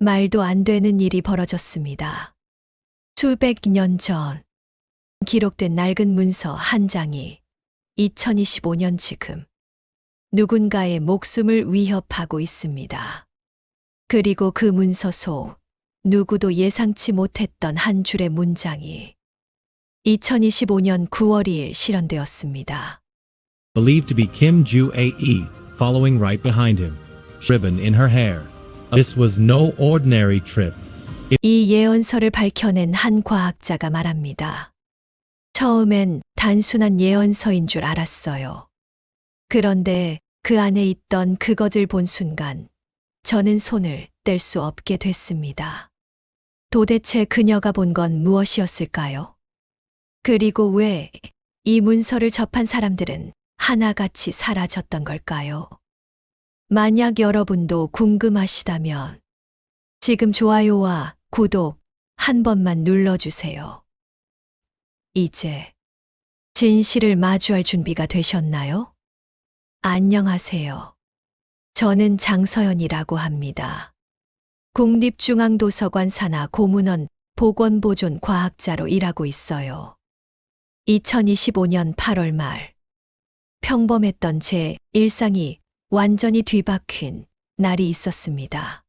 말도 안 되는 일이 벌어졌습니다. 수백 년 전 기록된 낡은 문서 한 장이 2025년 지금 누군가의 목숨을 위협하고 있습니다. 그리고 그 문서 속 누구도 예상치 못했던 한 줄의 문장이 2025년 9월 2일 실현되었습니다. Believed to be Kim Joo-ae, following right behind him, ribbon in her hair. This was no ordinary trip. 이 예언서를 밝혀낸 한 과학자가 말합니다. 처음엔 단순한 예언서인 줄 알았어요. 그런데 그 안에 있던 그것을 본 순간 저는 손을 뗄 수 없게 됐습니다. 도대체 그녀가 본 건 무엇이었을까요? 그리고 왜 이 문서를 접한 사람들은 하나같이 사라졌던 걸까요? 만약 여러분도 궁금하시다면 지금 좋아요와 구독 한 번만 눌러주세요. 이제 진실을 마주할 준비가 되셨나요? 안녕하세요. 저는 장서연이라고 합니다. 국립중앙도서관 산하 고문원 보건보존 과학자로 일하고 있어요. 2025년 8월 말 평범했던 제 일상이 완전히 뒤바뀐 날이 있었습니다.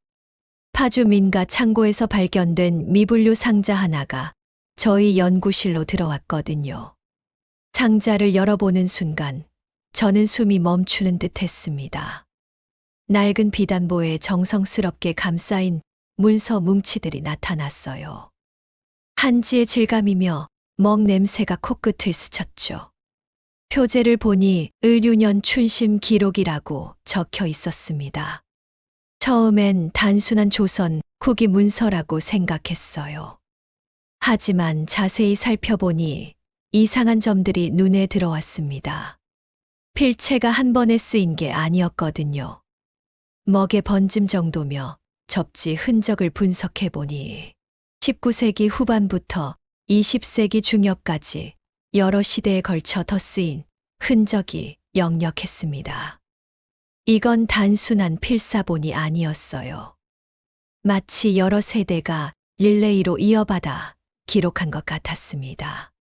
파주 민가 창고에서 발견된 미분류 상자 하나가 저희 연구실로 들어왔거든요. 상자를 열어보는 순간 저는 숨이 멈추는 듯 했습니다. 낡은 비단보에 정성스럽게 감싸인 문서 뭉치들이 나타났어요. 한지의 질감이며 먹 냄새가 코끝을 스쳤죠. 표제를 보니 을유년 춘심 기록이라고 적혀 있었습니다. 처음엔 단순한 조선 후기 문서라고 생각했어요. 하지만 자세히 살펴보니 이상한 점들이 눈에 들어왔습니다. 필체가 한 번에 쓰인 게 아니었거든요. 먹의 번짐 정도며 접지 흔적을 분석해보니 19세기 후반부터 20세기 중엽까지 여러 시대에 걸쳐 더 쓰인 흔적이 역력했습니다. 이건 단순한 필사본이 아니었어요. 마치 여러 세대가 릴레이로 이어받아 기록한 것 같았습니다.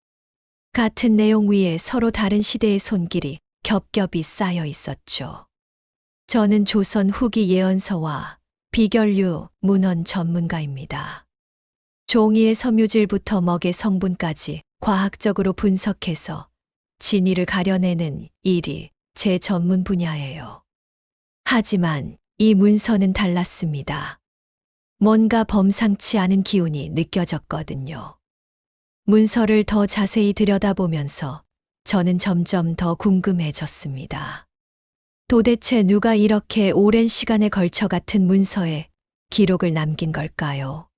같은 내용 위에 서로 다른 시대의 손길이 겹겹이 쌓여 있었죠. 저는 조선 후기 예언서와 비결류 문헌 전문가입니다. 종이의 섬유질부터 먹의 성분까지 과학적으로 분석해서 진위를 가려내는 일이 제 전문 분야예요. 하지만 이 문서는 달랐습니다. 뭔가 범상치 않은 기운이 느껴졌거든요. 문서를 더 자세히 들여다보면서 저는 점점 더 궁금해졌습니다. 도대체 누가 이렇게 오랜 시간에 걸쳐 같은 문서에 기록을 남긴 걸까요?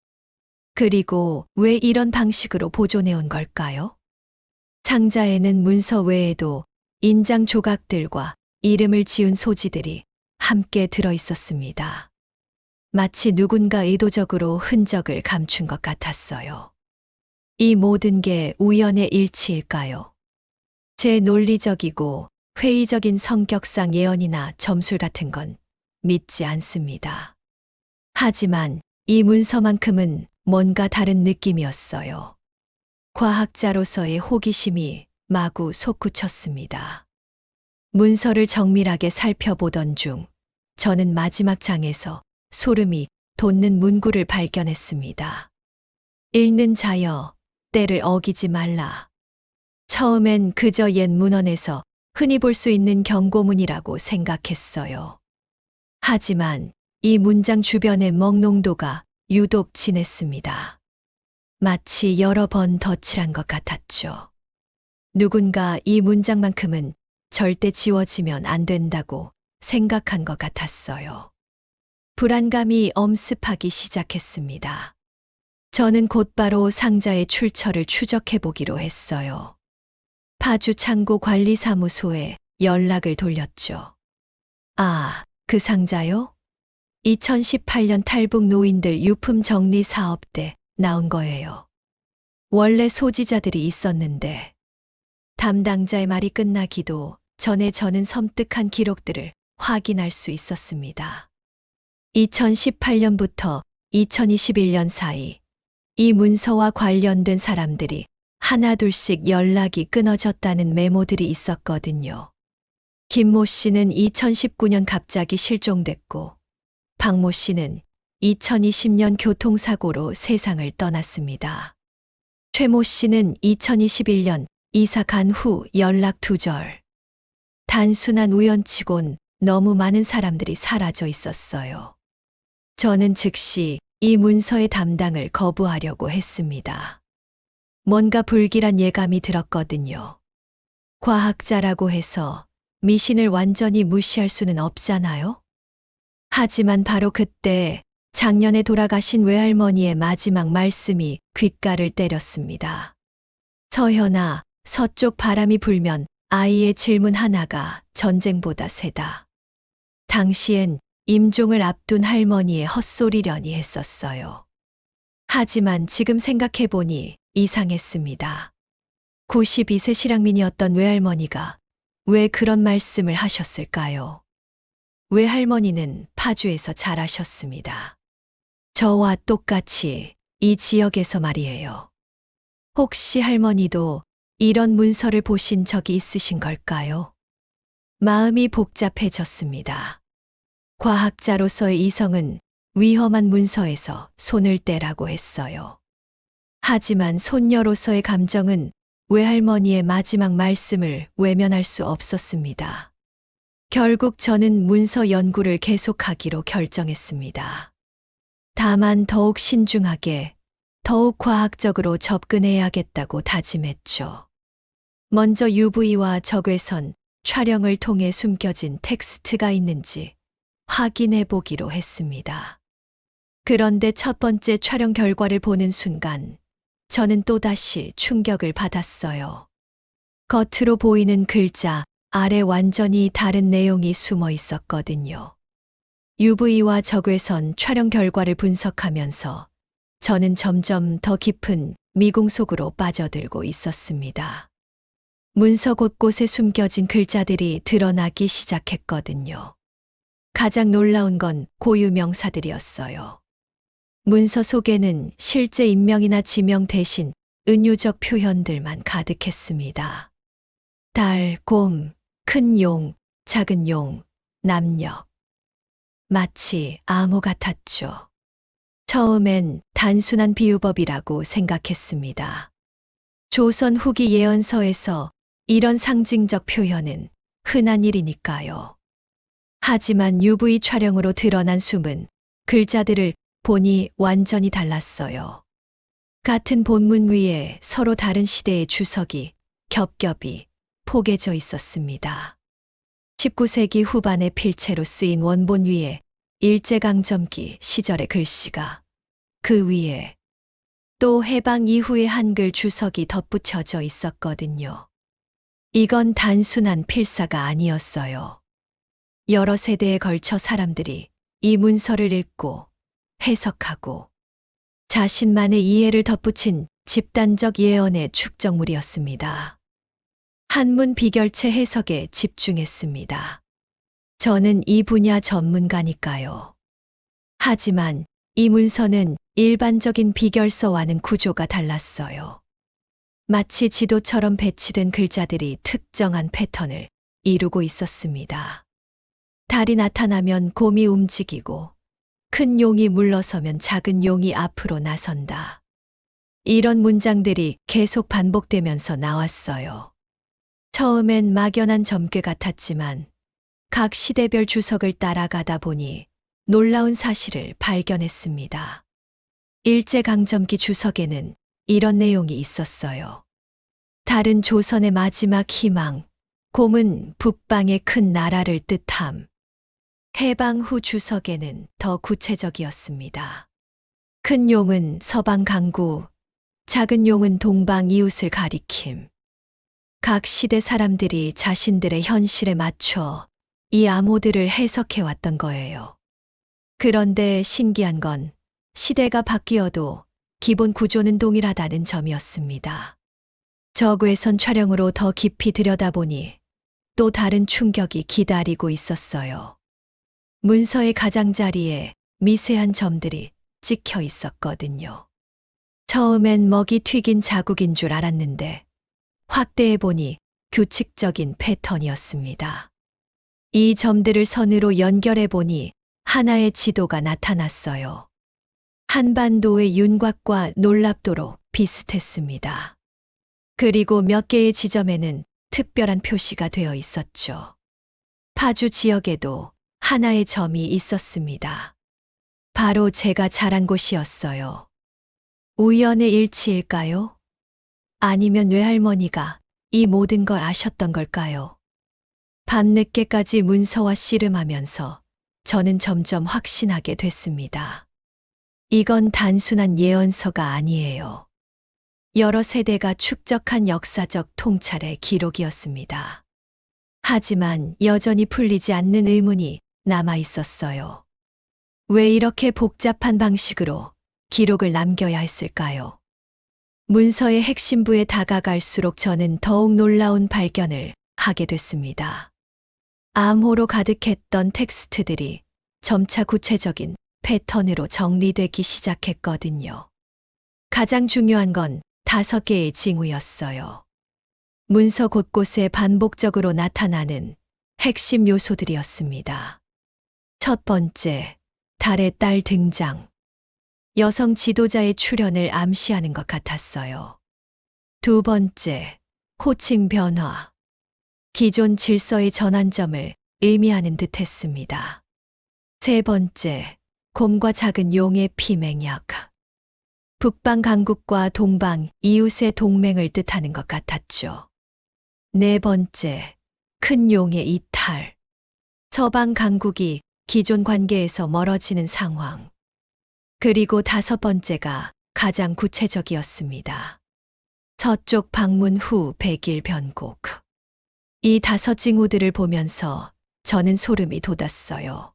그리고 왜 이런 방식으로 보존해온 걸까요? 상자에는 문서 외에도 인장 조각들과 이름을 지은 소지들이 함께 들어 있었습니다. 마치 누군가 의도적으로 흔적을 감춘 것 같았어요. 이 모든 게 우연의 일치일까요? 제 논리적이고 회의적인 성격상 예언이나 점술 같은 건 믿지 않습니다. 하지만 이 문서만큼은 뭔가 다른 느낌이었어요. 과학자로서의 호기심이 마구 솟구쳤습니다. 문서를 정밀하게 살펴보던 중 저는 마지막 장에서 소름이 돋는 문구를 발견했습니다. 읽는 자여, 때를 어기지 말라. 처음엔 그저 옛 문헌에서 흔히 볼 수 있는 경고문이라고 생각했어요. 하지만 이 문장 주변의 먹농도가 유독 진했습니다. 마치 여러 번 덧칠한 것 같았죠. 누군가 이 문장만큼은 절대 지워지면 안 된다고 생각한 것 같았어요. 불안감이 엄습하기 시작했습니다. 저는 곧바로 상자의 출처를 추적해 보기로 했어요. 파주 창고 관리사무소에 연락을 돌렸죠. 아, 그 상자요? 2018년 탈북 노인들 유품 정리 사업 때 나온 거예요. 원래 소지자들이 있었는데 담당자의 말이 끝나기도 전에 저는 섬뜩한 기록들을 확인할 수 있었습니다. 2018년부터 2021년 사이 이 문서와 관련된 사람들이 하나둘씩 연락이 끊어졌다는 메모들이 있었거든요. 김모 씨는 2019년 갑자기 실종됐고, 박모 씨는 2020년 교통사고로 세상을 떠났습니다. 최모 씨는 2021년 이사 간 후 연락 두절. 단순한 우연치곤 너무 많은 사람들이 사라져 있었어요. 저는 즉시 이 문서의 담당을 거부하려고 했습니다. 뭔가 불길한 예감이 들었거든요. 과학자라고 해서 미신을 완전히 무시할 수는 없잖아요? 하지만 바로 그때 작년에 돌아가신 외할머니의 마지막 말씀이 귓가를 때렸습니다. 서현아, 서쪽 바람이 불면 아이의 질문 하나가 전쟁보다 세다. 당시엔 임종을 앞둔 할머니의 헛소리려니 했었어요. 하지만 지금 생각해보니 이상했습니다. 92세 실향민이었던 외할머니가 왜 그런 말씀을 하셨을까요? 외할머니는 파주에서 자라셨습니다. 저와 똑같이 이 지역에서 말이에요. 혹시 할머니도 이런 문서를 보신 적이 있으신 걸까요? 마음이 복잡해졌습니다. 과학자로서의 이성은 위험한 문서에서 손을 떼라고 했어요. 하지만 손녀로서의 감정은 외할머니의 마지막 말씀을 외면할 수 없었습니다. 결국 저는 문서 연구를 계속하기로 결정했습니다. 다만 더욱 신중하게, 더욱 과학적으로 접근해야겠다고 다짐했죠. 먼저 UV와 적외선 촬영을 통해 숨겨진 텍스트가 있는지 확인해 보기로 했습니다. 그런데 첫 번째 촬영 결과를 보는 순간 저는 또다시 충격을 받았어요. 겉으로 보이는 글자 아래 완전히 다른 내용이 숨어 있었거든요. UV와 적외선 촬영 결과를 분석하면서 저는 점점 더 깊은 미궁 속으로 빠져들고 있었습니다. 문서 곳곳에 숨겨진 글자들이 드러나기 시작했거든요. 가장 놀라운 건 고유 명사들이었어요. 문서 속에는 실제 인명이나 지명 대신 은유적 표현들만 가득했습니다. 달, 곰, 큰 용, 작은 용, 남녘. 마치 암호 같았죠. 처음엔 단순한 비유법이라고 생각했습니다. 조선 후기 예언서에서 이런 상징적 표현은 흔한 일이니까요. 하지만 UV 촬영으로 드러난 숨은 글자들을 보니 완전히 달랐어요. 같은 본문 위에 서로 다른 시대의 주석이 겹겹이 포개져 있었습니다. 19세기 후반의 필체로 쓰인 원본 위에 일제강점기 시절의 글씨가, 그 위에 또 해방 이후의 한글 주석이 덧붙여져 있었거든요. 이건 단순한 필사가 아니었어요. 여러 세대에 걸쳐 사람들이 이 문서를 읽고 해석하고 자신만의 이해를 덧붙인 집단적 예언의 축적물이었습니다. 한문 비결체 해석에 집중했습니다. 저는 이 분야 전문가니까요. 하지만 이 문서는 일반적인 비결서와는 구조가 달랐어요. 마치 지도처럼 배치된 글자들이 특정한 패턴을 이루고 있었습니다. 달이 나타나면 곰이 움직이고, 큰 용이 물러서면 작은 용이 앞으로 나선다. 이런 문장들이 계속 반복되면서 나왔어요. 처음엔 막연한 점괘 같았지만 각 시대별 주석을 따라가다 보니 놀라운 사실을 발견했습니다. 일제강점기 주석에는 이런 내용이 있었어요. 달은 조선의 마지막 희망, 곰은 북방의 큰 나라를 뜻함. 해방 후 주석에는 더 구체적이었습니다. 큰 용은 서방 강구, 작은 용은 동방 이웃을 가리킴. 각 시대 사람들이 자신들의 현실에 맞춰 이 암호들을 해석해왔던 거예요. 그런데 신기한 건 시대가 바뀌어도 기본 구조는 동일하다는 점이었습니다. 적외선 촬영으로 더 깊이 들여다보니 또 다른 충격이 기다리고 있었어요. 문서의 가장자리에 미세한 점들이 찍혀 있었거든요. 처음엔 먹이 튀긴 자국인 줄 알았는데 확대해보니 규칙적인 패턴이었습니다. 이 점들을 선으로 연결해보니 하나의 지도가 나타났어요. 한반도의 윤곽과 놀랍도록 비슷했습니다. 그리고 몇 개의 지점에는 특별한 표시가 되어 있었죠. 파주 지역에도 하나의 점이 있었습니다. 바로 제가 자란 곳이었어요. 우연의 일치일까요? 아니면 외할머니가 이 모든 걸 아셨던 걸까요? 밤늦게까지 문서와 씨름하면서 저는 점점 확신하게 됐습니다. 이건 단순한 예언서가 아니에요. 여러 세대가 축적한 역사적 통찰의 기록이었습니다. 하지만 여전히 풀리지 않는 의문이 남아 있었어요. 왜 이렇게 복잡한 방식으로 기록을 남겨야 했을까요? 문서의 핵심부에 다가갈수록 저는 더욱 놀라운 발견을 하게 됐습니다. 암호로 가득했던 텍스트들이 점차 구체적인 패턴으로 정리되기 시작했거든요. 가장 중요한 건 5개의 징후였어요. 문서 곳곳에 반복적으로 나타나는 핵심 요소들이었습니다. 첫 번째, 달의 딸 등장. 여성 지도자의 출현을 암시하는 것 같았어요. 두 번째, 호칭 변화. 기존 질서의 전환점을 의미하는 듯 했습니다. 세 번째, 곰과 작은 용의 피맹약. 북방 강국과 동방 이웃의 동맹을 뜻하는 것 같았죠. 네 번째, 큰 용의 이탈. 서방 강국이 기존 관계에서 멀어지는 상황. 그리고 5번째가 가장 구체적이었습니다. 서쪽 방문 후 100일 변곡. 이 5 징후들을 보면서 저는 소름이 돋았어요.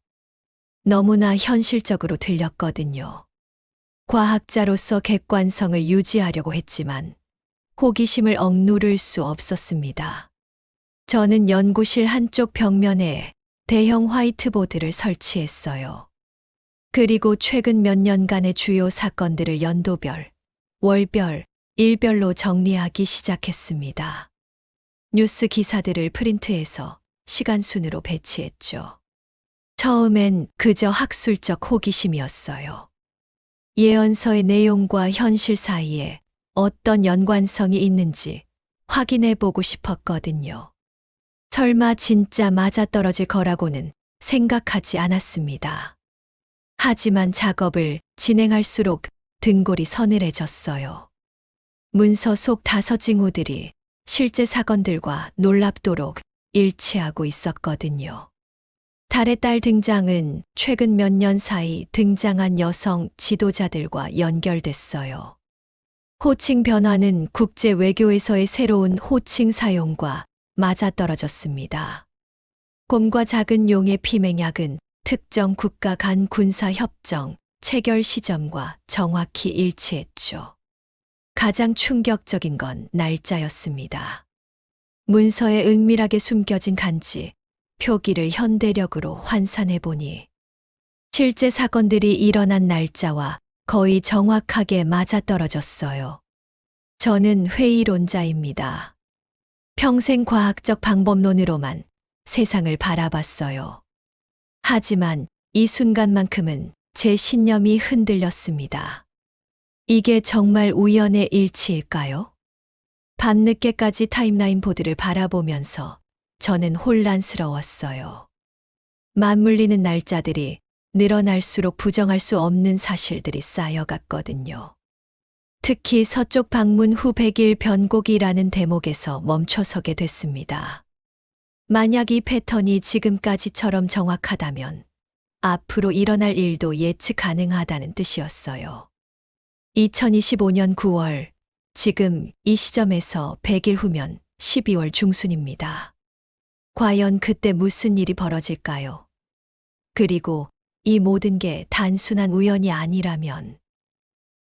너무나 현실적으로 들렸거든요. 과학자로서 객관성을 유지하려고 했지만 호기심을 억누를 수 없었습니다. 저는 연구실 한쪽 벽면에 대형 화이트보드를 설치했어요. 그리고 최근 몇 년간의 주요 사건들을 연도별, 월별, 일별로 정리하기 시작했습니다. 뉴스 기사들을 프린트해서 시간순으로 배치했죠. 처음엔 그저 학술적 호기심이었어요. 예언서의 내용과 현실 사이에 어떤 연관성이 있는지 확인해 보고 싶었거든요. 설마 진짜 맞아떨어질 거라고는 생각하지 않았습니다. 하지만 작업을 진행할수록 등골이 서늘해졌어요. 문서 속 5 징후들이 실제 사건들과 놀랍도록 일치하고 있었거든요. 달의 딸 등장은 최근 몇 년 사이 등장한 여성 지도자들과 연결됐어요. 호칭 변화는 국제 외교에서의 새로운 호칭 사용과 맞아떨어졌습니다. 곰과 작은 용의 피맹약은 특정 국가 간 군사 협정 체결 시점과 정확히 일치했죠. 가장 충격적인 건 날짜였습니다. 문서에 은밀하게 숨겨진 간지, 표기를 현대력으로 환산해 보니 실제 사건들이 일어난 날짜와 거의 정확하게 맞아떨어졌어요. 저는 회의론자입니다. 평생 과학적 방법론으로만 세상을 바라봤어요. 하지만 이 순간만큼은 제 신념이 흔들렸습니다. 이게 정말 우연의 일치일까요? 밤늦게까지 타임라인 보드를 바라보면서 저는 혼란스러웠어요. 맞물리는 날짜들이 늘어날수록 부정할 수 없는 사실들이 쌓여갔거든요. 특히 서쪽 방문 후 100일 변곡이라는 대목에서 멈춰서게 됐습니다. 만약 이 패턴이 지금까지처럼 정확하다면 앞으로 일어날 일도 예측 가능하다는 뜻이었어요. 2025년 9월, 지금 이 시점에서 100일 후면 12월 중순입니다. 과연 그때 무슨 일이 벌어질까요? 그리고 이 모든 게 단순한 우연이 아니라면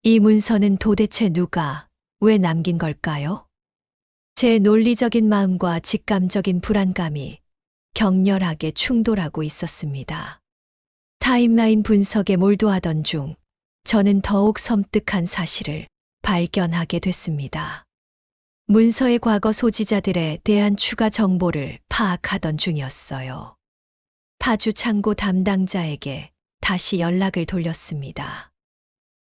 이 문서는 도대체 누가, 왜 남긴 걸까요? 제 논리적인 마음과 직감적인 불안감이 격렬하게 충돌하고 있었습니다. 타임라인 분석에 몰두하던 중 저는 더욱 섬뜩한 사실을 발견하게 됐습니다. 문서의 과거 소지자들에 대한 추가 정보를 파악하던 중이었어요. 파주 창고 담당자에게 다시 연락을 돌렸습니다.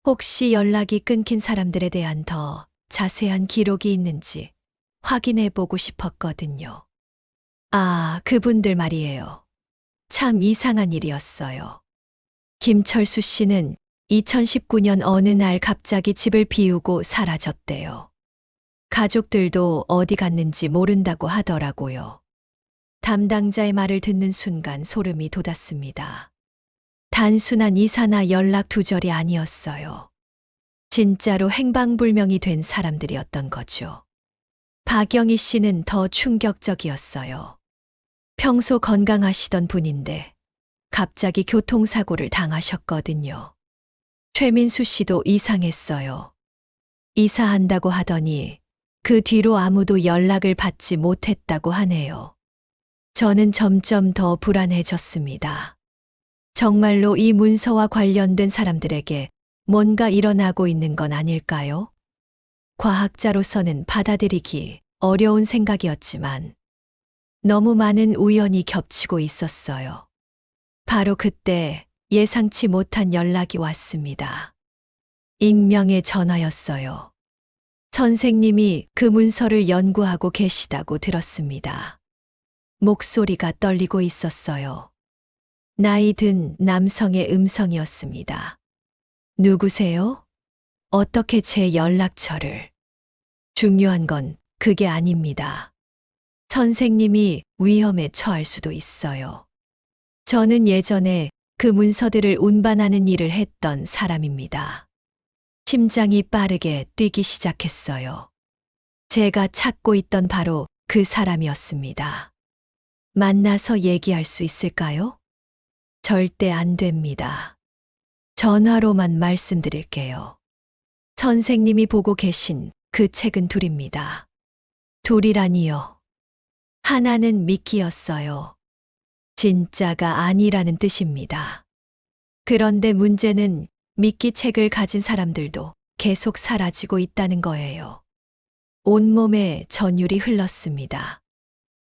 혹시 연락이 끊긴 사람들에 대한 더 자세한 기록이 있는지 확인해 보고 싶었거든요. 아, 그분들 말이에요. 참 이상한 일이었어요. 김철수 씨는 2019년 어느 날 갑자기 집을 비우고 사라졌대요. 가족들도 어디 갔는지 모른다고 하더라고요. 담당자의 말을 듣는 순간 소름이 돋았습니다. 단순한 이사나 연락 두절이 아니었어요. 진짜로 행방불명이 된 사람들이었던 거죠. 박영희 씨는 더 충격적이었어요. 평소 건강하시던 분인데 갑자기 교통사고를 당하셨거든요. 최민수 씨도 이상했어요. 이사한다고 하더니 그 뒤로 아무도 연락을 받지 못했다고 하네요. 저는 점점 더 불안해졌습니다. 정말로 이 문서와 관련된 사람들에게 뭔가 일어나고 있는 건 아닐까요? 과학자로서는 받아들이기 어려운 생각이었지만 너무 많은 우연이 겹치고 있었어요. 바로 그때 예상치 못한 연락이 왔습니다. 익명의 전화였어요. 선생님이 그 문서를 연구하고 계시다고 들었습니다. 목소리가 떨리고 있었어요. 나이 든 남성의 음성이었습니다. 누구세요? 어떻게 제 연락처를? 중요한 건 그게 아닙니다. 선생님이 위험에 처할 수도 있어요. 저는 예전에 그 문서들을 운반하는 일을 했던 사람입니다. 심장이 빠르게 뛰기 시작했어요. 제가 찾고 있던 바로 그 사람이었습니다. 만나서 얘기할 수 있을까요? 절대 안 됩니다. 전화로만 말씀드릴게요. 선생님이 보고 계신 그 책은 둘입니다. 둘이라니요. 하나는 미끼였어요. 진짜가 아니라는 뜻입니다. 그런데 문제는 미끼 책을 가진 사람들도 계속 사라지고 있다는 거예요. 온몸에 전율이 흘렀습니다.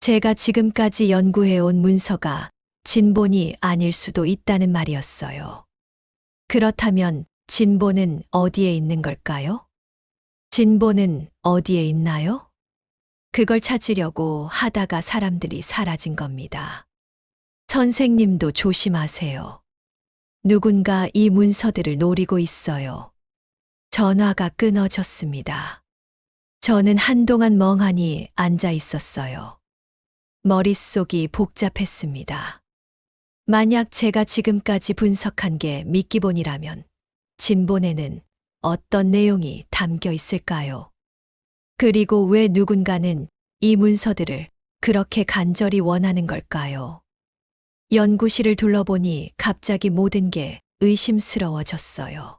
제가 지금까지 연구해온 문서가 진본이 아닐 수도 있다는 말이었어요. 그렇다면 진본은 어디에 있는 걸까요? 진본은 어디에 있나요? 그걸 찾으려고 하다가 사람들이 사라진 겁니다. 선생님도 조심하세요. 누군가 이 문서들을 노리고 있어요. 전화가 끊어졌습니다. 저는 한동안 멍하니 앉아 있었어요. 머릿속이 복잡했습니다. 만약 제가 지금까지 분석한 게 미끼본이라면 진본에는 어떤 내용이 담겨 있을까요? 그리고 왜 누군가는 이 문서들을 그렇게 간절히 원하는 걸까요? 연구실을 둘러보니 갑자기 모든 게 의심스러워졌어요.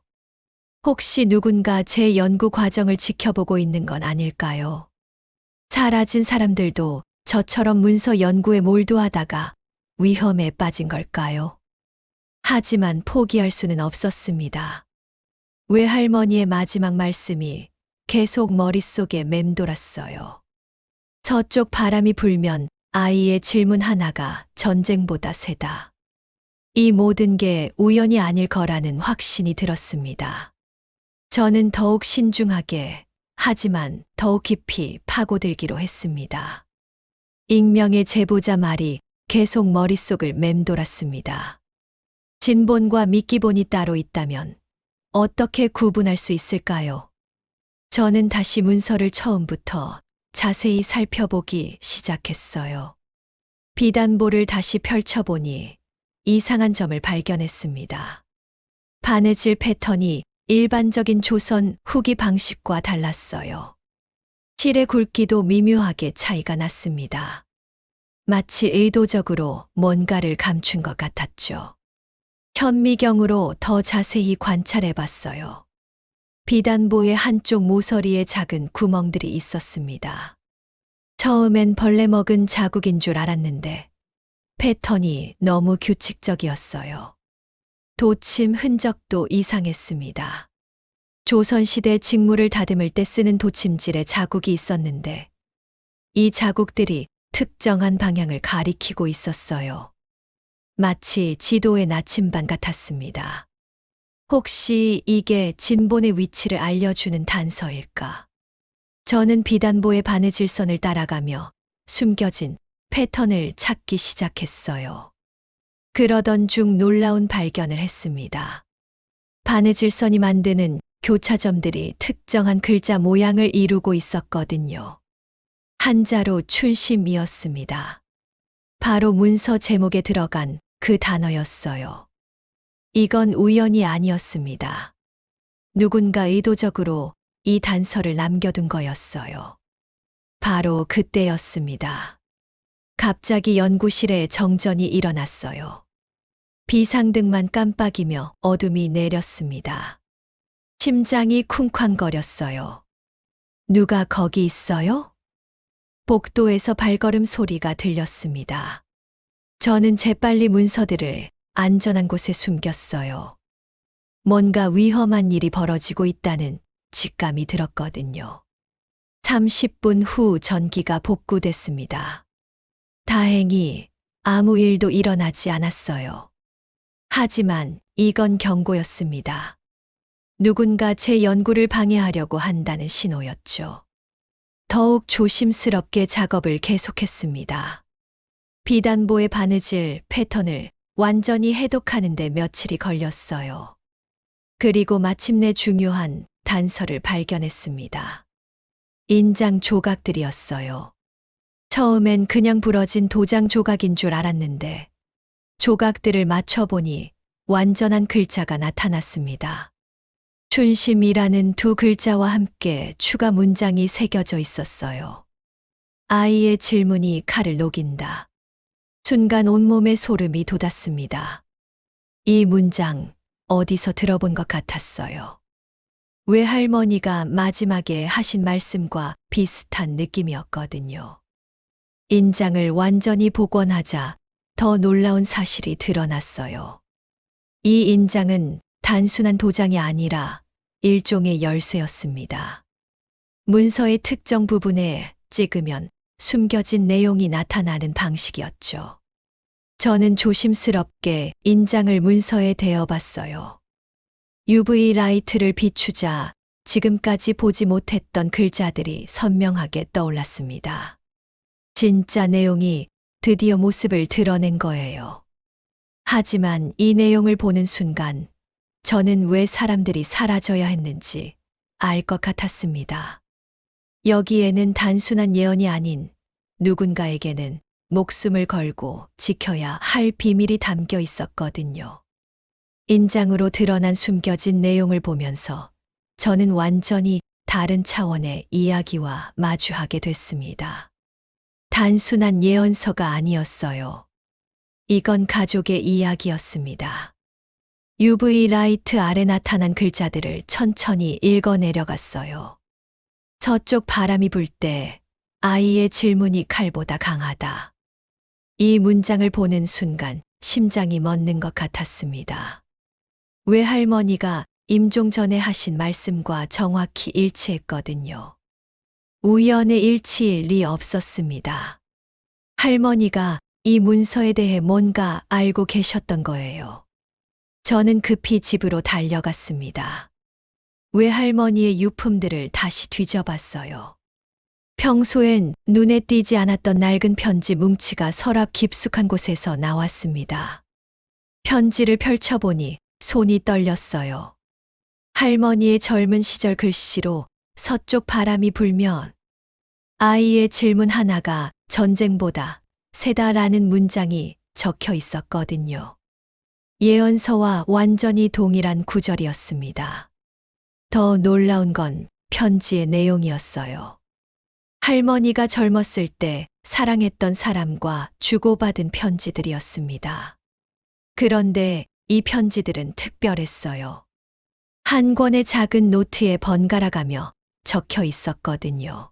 혹시 누군가 제 연구 과정을 지켜보고 있는 건 아닐까요? 사라진 사람들도 저처럼 문서 연구에 몰두하다가 위험에 빠진 걸까요? 하지만 포기할 수는 없었습니다. 외할머니의 마지막 말씀이 계속 머릿속에 맴돌았어요. 저쪽 바람이 불면 아이의 질문 하나가 전쟁보다 세다. 이 모든 게 우연이 아닐 거라는 확신이 들었습니다. 저는 더욱 신중하게, 하지만 더욱 깊이 파고들기로 했습니다. 익명의 제보자 말이 계속 머릿속을 맴돌았습니다. 진본과 미끼본이 따로 있다면 어떻게 구분할 수 있을까요? 저는 다시 문서를 처음부터 자세히 살펴보기 시작했어요. 비단보를 다시 펼쳐보니 이상한 점을 발견했습니다. 바느질 패턴이 일반적인 조선 후기 방식과 달랐어요. 실의 굵기도 미묘하게 차이가 났습니다. 마치 의도적으로 뭔가를 감춘 것 같았죠. 현미경으로 더 자세히 관찰해 봤어요. 비단보의 한쪽 모서리에 작은 구멍들이 있었습니다. 처음엔 벌레 먹은 자국인 줄 알았는데 패턴이 너무 규칙적이었어요. 도침 흔적도 이상했습니다. 조선시대 직무를 다듬을 때 쓰는 도침질에 자국이 있었는데 이 자국들이 특정한 방향을 가리키고 있었어요. 마치 지도의 나침반 같았습니다. 혹시 이게 진본의 위치를 알려주는 단서일까? 저는 비단보의 바느질선을 따라가며 숨겨진 패턴을 찾기 시작했어요. 그러던 중 놀라운 발견을 했습니다. 바느질선이 만드는 교차점들이 특정한 글자 모양을 이루고 있었거든요. 한자로 춘심이었습니다. 바로 문서 제목에 들어간 그 단어였어요. 이건 우연이 아니었습니다. 누군가 의도적으로 이 단서를 남겨둔 거였어요. 바로 그때였습니다. 갑자기 연구실에 정전이 일어났어요. 비상등만 깜빡이며 어둠이 내렸습니다. 심장이 쿵쾅거렸어요. 누가 거기 있어요? 복도에서 발걸음 소리가 들렸습니다. 저는 재빨리 문서들을 안전한 곳에 숨겼어요. 뭔가 위험한 일이 벌어지고 있다는 직감이 들었거든요. 30분 후 전기가 복구됐습니다. 다행히 아무 일도 일어나지 않았어요. 하지만 이건 경고였습니다. 누군가 제 연구를 방해하려고 한다는 신호였죠. 더욱 조심스럽게 작업을 계속했습니다. 비단보의 바느질 패턴을 완전히 해독하는 데 며칠이 걸렸어요. 그리고 마침내 중요한 단서를 발견했습니다. 인장 조각들이었어요. 처음엔 그냥 부러진 도장 조각인 줄 알았는데 조각들을 맞춰보니 완전한 글자가 나타났습니다. 춘심이라는 두 글자와 함께 추가 문장이 새겨져 있었어요. 아이의 질문이 칼을 녹인다. 순간 온몸에 소름이 돋았습니다. 이 문장 어디서 들어본 것 같았어요. 외할머니가 마지막에 하신 말씀과 비슷한 느낌이었거든요. 인장을 완전히 복원하자 더 놀라운 사실이 드러났어요. 이 인장은 단순한 도장이 아니라 일종의 열쇠였습니다. 문서의 특정 부분에 찍으면 숨겨진 내용이 나타나는 방식이었죠. 저는 조심스럽게 인장을 문서에 대어봤어요. UV 라이트를 비추자 지금까지 보지 못했던 글자들이 선명하게 떠올랐습니다. 진짜 내용이 드디어 모습을 드러낸 거예요. 하지만 이 내용을 보는 순간 저는 왜 사람들이 사라져야 했는지 알 것 같았습니다. 여기에는 단순한 예언이 아닌 누군가에게는 목숨을 걸고 지켜야 할 비밀이 담겨 있었거든요. 인장으로 드러난 숨겨진 내용을 보면서 저는 완전히 다른 차원의 이야기와 마주하게 됐습니다. 단순한 예언서가 아니었어요. 이건 가족의 이야기였습니다. UV 라이트 아래 나타난 글자들을 천천히 읽어 내려갔어요. 서쪽 바람이 불 때 아이의 질문이 칼보다 강하다. 이 문장을 보는 순간 심장이 멎는 것 같았습니다. 외할머니가 임종 전에 하신 말씀과 정확히 일치했거든요. 우연의 일치일 리 없었습니다. 할머니가 이 문서에 대해 뭔가 알고 계셨던 거예요. 저는 급히 집으로 달려갔습니다. 외할머니의 유품들을 다시 뒤져봤어요. 평소엔 눈에 띄지 않았던 낡은 편지 뭉치가 서랍 깊숙한 곳에서 나왔습니다. 편지를 펼쳐보니 손이 떨렸어요. 할머니의 젊은 시절 글씨로 서쪽 바람이 불면 아이의 질문 하나가 전쟁보다 세다라는 문장이 적혀 있었거든요. 예언서와 완전히 동일한 구절이었습니다. 더 놀라운 건 편지의 내용이었어요. 할머니가 젊었을 때 사랑했던 사람과 주고받은 편지들이었습니다. 그런데 이 편지들은 특별했어요. 한 권의 작은 노트에 번갈아가며 적혀 있었거든요.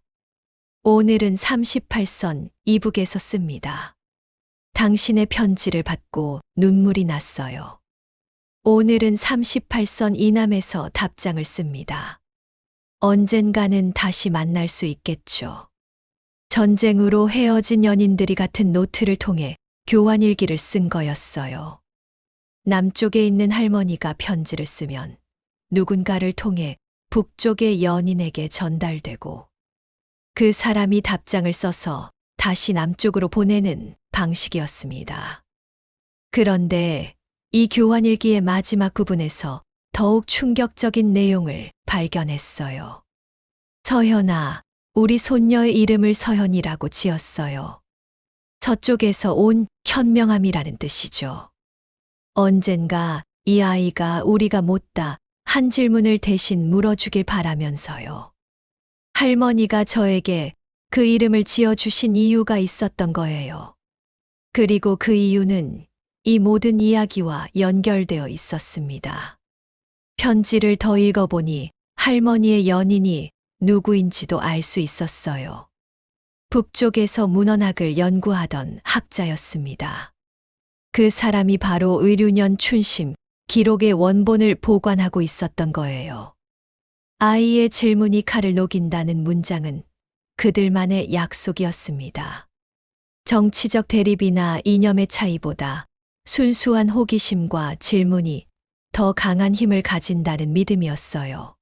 오늘은 38선 이북에서 씁니다. 당신의 편지를 받고 눈물이 났어요. 오늘은 38선 이남에서 답장을 씁니다. 언젠가는 다시 만날 수 있겠죠. 전쟁으로 헤어진 연인들이 같은 노트를 통해 교환일기를 쓴 거였어요. 남쪽에 있는 할머니가 편지를 쓰면 누군가를 통해 북쪽의 연인에게 전달되고 그 사람이 답장을 써서 다시 남쪽으로 보내는 방식이었습니다. 그런데 이 교환일기의 마지막 부분에서 더욱 충격적인 내용을 발견했어요. 서현아, 우리 손녀의 이름을 서현이라고 지었어요. 서쪽에서 온 현명함이라는 뜻이죠. 언젠가 이 아이가 우리가 못다 한 질문을 대신 물어주길 바라면서요. 할머니가 저에게 그 이름을 지어주신 이유가 있었던 거예요. 그리고 그 이유는 이 모든 이야기와 연결되어 있었습니다. 편지를 더 읽어보니 할머니의 연인이 누구인지도 알 수 있었어요. 북쪽에서 문헌학을 연구하던 학자였습니다. 그 사람이 바로 의류년 춘심 기록의 원본을 보관하고 있었던 거예요. 아이의 질문이 칼을 녹인다는 문장은 그들만의 약속이었습니다. 정치적 대립이나 이념의 차이보다 순수한 호기심과 질문이 더 강한 힘을 가진다는 믿음이었어요.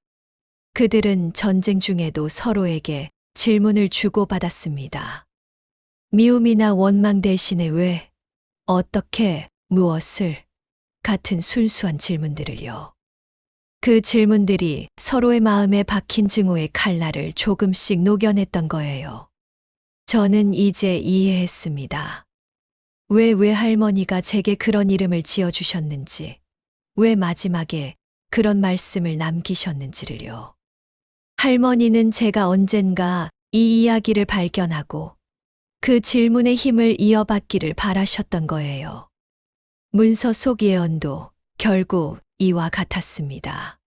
그들은 전쟁 중에도 서로에게 질문을 주고받았습니다. 미움이나 원망 대신에 왜, 어떻게, 무엇을 같은 순수한 질문들을요. 그 질문들이 서로의 마음에 박힌 증오의 칼날을 조금씩 녹여냈던 거예요. 저는 이제 이해했습니다. 왜 외할머니가 제게 그런 이름을 지어주셨는지, 왜 마지막에 그런 말씀을 남기셨는지를요. 할머니는 제가 언젠가 이 이야기를 발견하고 그 질문의 힘을 이어받기를 바라셨던 거예요. 문서 속 예언도 결국 이와 같았습니다.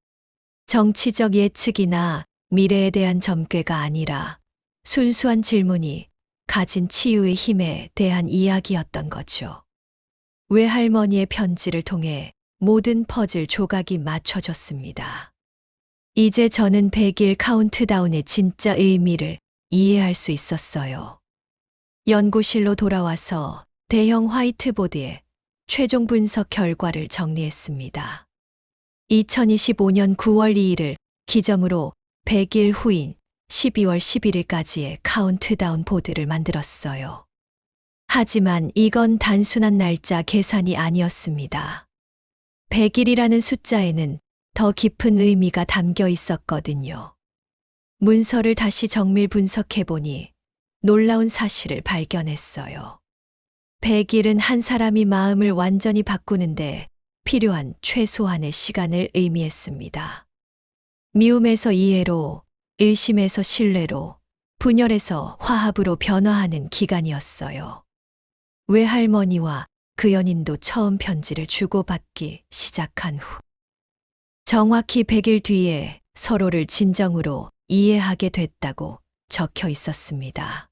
정치적 예측이나 미래에 대한 점괘가 아니라 순수한 질문이 가진 치유의 힘에 대한 이야기였던 거죠. 외할머니의 편지를 통해 모든 퍼즐 조각이 맞춰졌습니다. 이제 저는 100일 카운트다운의 진짜 의미를 이해할 수 있었어요. 연구실로 돌아와서 대형 화이트보드에 최종 분석 결과를 정리했습니다. 2025년 9월 2일을 기점으로 100일 후인 12월 11일까지의 카운트다운 보드를 만들었어요. 하지만 이건 단순한 날짜 계산이 아니었습니다. 100일이라는 숫자에는 더 깊은 의미가 담겨 있었거든요. 문서를 다시 정밀 분석해보니 놀라운 사실을 발견했어요. 100일은 한 사람이 마음을 완전히 바꾸는데 필요한 최소한의 시간을 의미했습니다. 미움에서 이해로, 의심에서 신뢰로, 분열에서 화합으로 변화하는 기간이었어요. 외할머니와 그 연인도 처음 편지를 주고받기 시작한 후 정확히 100일 뒤에 서로를 진정으로 이해하게 됐다고 적혀 있었습니다.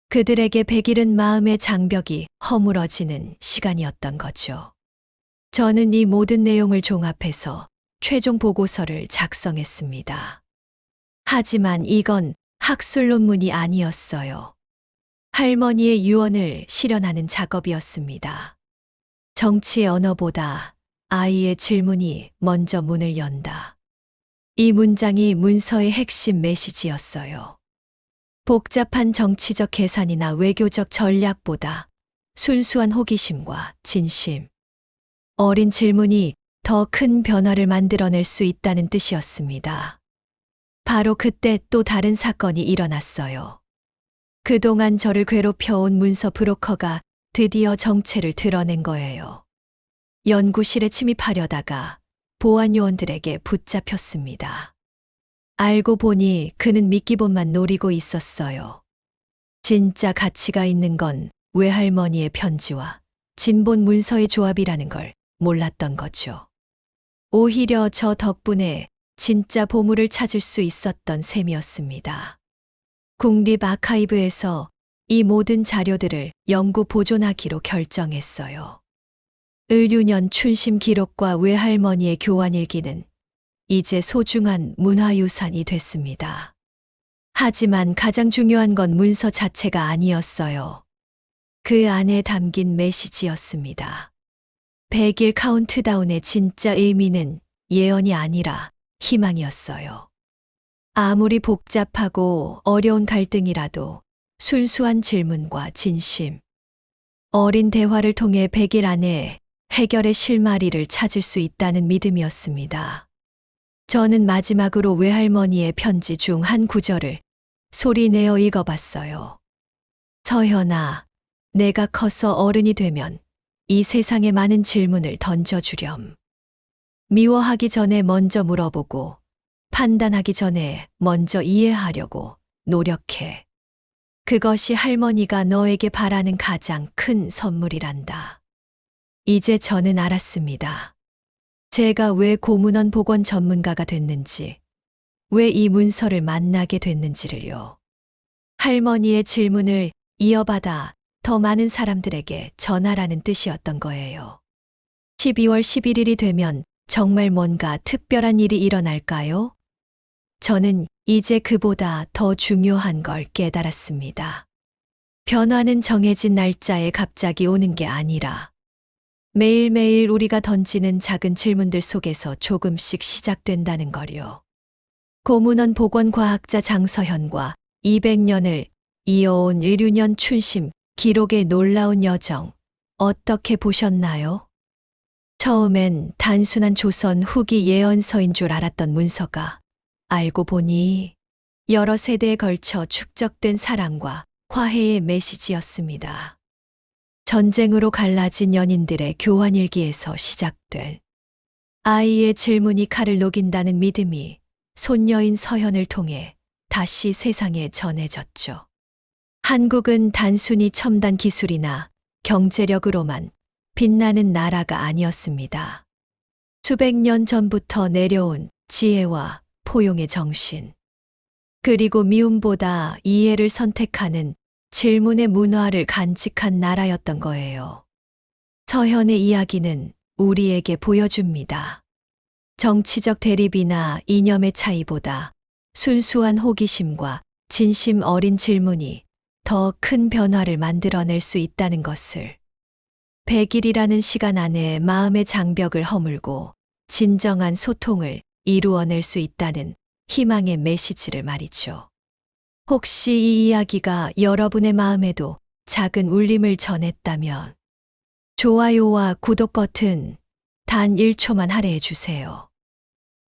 그들에게 100일은 마음의 장벽이 허물어지는 시간이었던 거죠. 저는 이 모든 내용을 종합해서 최종 보고서를 작성했습니다. 하지만 이건 학술 논문이 아니었어요. 할머니의 유언을 실현하는 작업이었습니다. 정치의 언어보다 아이의 질문이 먼저 문을 연다. 이 문장이 문서의 핵심 메시지였어요. 복잡한 정치적 계산이나 외교적 전략보다 순수한 호기심과 진심, 어린 질문이 더 큰 변화를 만들어낼 수 있다는 뜻이었습니다. 바로 그때 또 다른 사건이 일어났어요. 그동안 저를 괴롭혀온 문서 브로커가 드디어 정체를 드러낸 거예요. 연구실에 침입하려다가 보안 요원들에게 붙잡혔습니다. 알고 보니 그는 미끼본만 노리고 있었어요. 진짜 가치가 있는 건 외할머니의 편지와 진본 문서의 조합이라는 걸 몰랐던 거죠. 오히려 저 덕분에 진짜 보물을 찾을 수 있었던 셈이었습니다. 국립 아카이브에서 이 모든 자료들을 영구 보존하기로 결정했어요. 을유년 춘심 기록과 외할머니의 교환일기는 이제 소중한 문화유산이 됐습니다. 하지만 가장 중요한 건 문서 자체가 아니었어요. 그 안에 담긴 메시지였습니다. 100일 카운트다운의 진짜 의미는 예언이 아니라 희망이었어요. 아무리 복잡하고 어려운 갈등이라도 순수한 질문과 진심, 어린 대화를 통해 100일 안에 해결의 실마리를 찾을 수 있다는 믿음이었습니다. 저는 마지막으로 외할머니의 편지 중 한 구절을 소리내어 읽어봤어요. 서현아, 내가 커서 어른이 되면 이 세상에 많은 질문을 던져주렴. 미워하기 전에 먼저 물어보고 판단하기 전에 먼저 이해하려고 노력해. 그것이 할머니가 너에게 바라는 가장 큰 선물이란다. 이제 저는 알았습니다. 제가 왜 고문원 복원 전문가가 됐는지, 왜 이 문서를 만나게 됐는지를요. 할머니의 질문을 이어받아 더 많은 사람들에게 전하라는 뜻이었던 거예요. 12월 11일이 되면 정말 뭔가 특별한 일이 일어날까요? 저는 이제 그보다 더 중요한 걸 깨달았습니다. 변화는 정해진 날짜에 갑자기 오는 게 아니라 매일매일 우리가 던지는 작은 질문들 속에서 조금씩 시작된다는 거요. 고문원 보건과학자 장서현과 200년을 이어온 을유년 춘심 기록의 놀라운 여정, 어떻게 보셨나요? 처음엔 단순한 조선 후기 예언서인 줄 알았던 문서가 알고 보니 여러 세대에 걸쳐 축적된 사랑과 화해의 메시지였습니다. 전쟁으로 갈라진 연인들의 교환일기에서 시작된 아이의 질문이 칼을 녹인다는 믿음이 손녀인 서현을 통해 다시 세상에 전해졌죠. 한국은 단순히 첨단 기술이나 경제력으로만 빛나는 나라가 아니었습니다. 수백 년 전부터 내려온 지혜와 포용의 정신, 그리고 미움보다 이해를 선택하는 질문의 문화를 간직한 나라였던 거예요. 서현의 이야기는 우리에게 보여줍니다. 정치적 대립이나 이념의 차이보다 순수한 호기심과 진심 어린 질문이 더 큰 변화를 만들어낼 수 있다는 것을. 100일이라는 시간 안에 마음의 장벽을 허물고 진정한 소통을 이루어낼 수 있다는 희망의 메시지를 말이죠. 혹시 이 이야기가 여러분의 마음에도 작은 울림을 전했다면 좋아요와 구독 버튼 단 1초만 할애해 주세요.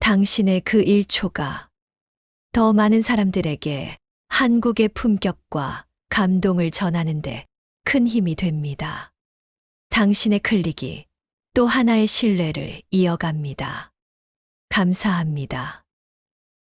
당신의 그 1초가 더 많은 사람들에게 한국의 품격과 감동을 전하는데 큰 힘이 됩니다. 당신의 클릭이 또 하나의 신뢰를 이어갑니다. 감사합니다.